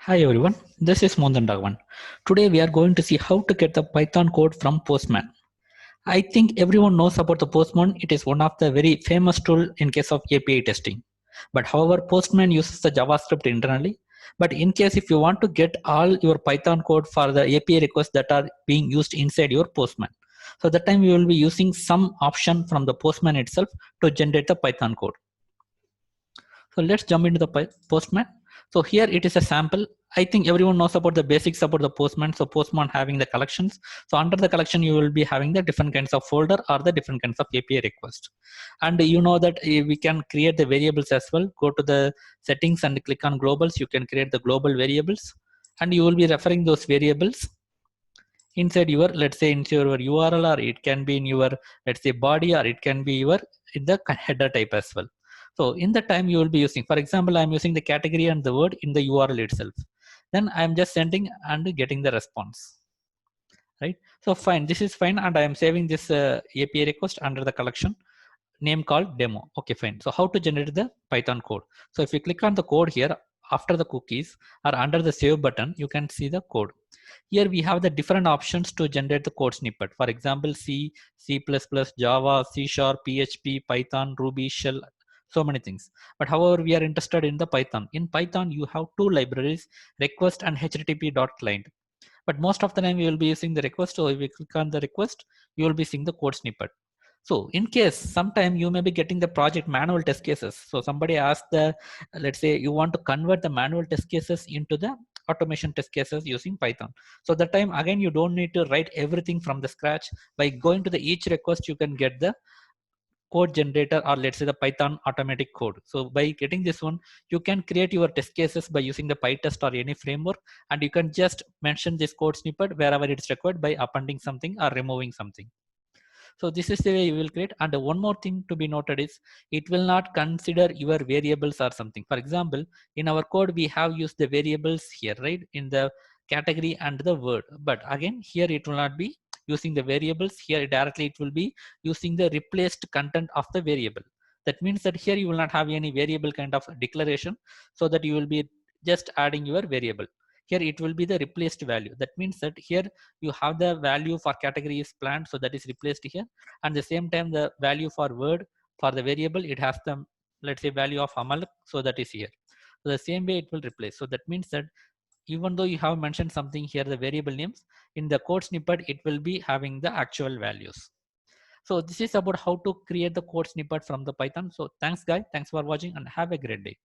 Hi everyone, this is Mondan Raghavan. Today we are going to see how to get the Python code from Postman. I think everyone knows about the Postman. It is one of the very famous tool in case of API testing. But however, Postman uses the JavaScript internally. But in case if you want to get all your Python code for the API requests that are being used inside your Postman. So that time you will be using some option from the Postman itself to generate the Python code. So let's jump into the Postman. So here it is a sample. I think everyone knows about the basics about the Postman. So Postman having the collections. So under the collection, you will be having the different kinds of folder or the different kinds of API request. And you know that we can create the variables as well. Go to the settings and click on globals. You can create the global variables. And you will be referring those variables inside your, let's say, into your URL, or it can be in your, let's say, body, or it can be your in the header type as well. So in the time you will be using, for example, I'm using the category and the word in the URL itself. Then I'm just sending and getting the response, right? So fine, this is fine, and I am saving this API request under the collection name called demo. Okay, fine. So how to generate the Python code? So if you click on the code here, after the cookies or under the save button, you can see the code. Here we have the different options to generate the code snippet. For example, C, C++, Java, C#, PHP, Python, Ruby, Shell, so many things. But however, we are interested in the Python. In Python, you have two libraries, request and http.client. But most of the time, you will be using the request. So if you click on the request, you will be seeing the code snippet. So in case sometime you may be getting the project manual test cases. So somebody asked the, let's say you want to convert the manual test cases into the automation test cases using Python. So that time again, you don't need to write everything from the scratch. By going to the each request, you can get the code generator, or let's say the Python automatic code. So by getting this one, you can create your test cases by using the PyTest or any framework, and you can just mention this code snippet wherever it's required by appending something or removing something. So this is the way you will create. And one more thing to be noted is it will not consider your variables or something. For example, in our code, we have used the variables here, right? In the category and the word. But again, here it will not be using the variables. Here directly it will be using the replaced content of the variable. That means that here you will not have any variable kind of declaration, so that you will be just adding your variable. Here it will be the replaced value. That means that here you have the value for category is planned, so that is replaced here. And the same time, the value for word for the variable, it has the, let's say, value of amal, so that is here. So the same way it will replace. So that means that even though you have mentioned something here, the variable names, in the code snippet, it will be having the actual values. So this is about how to create the code snippet from the Python. So thanks guys, thanks for watching, and have a great day.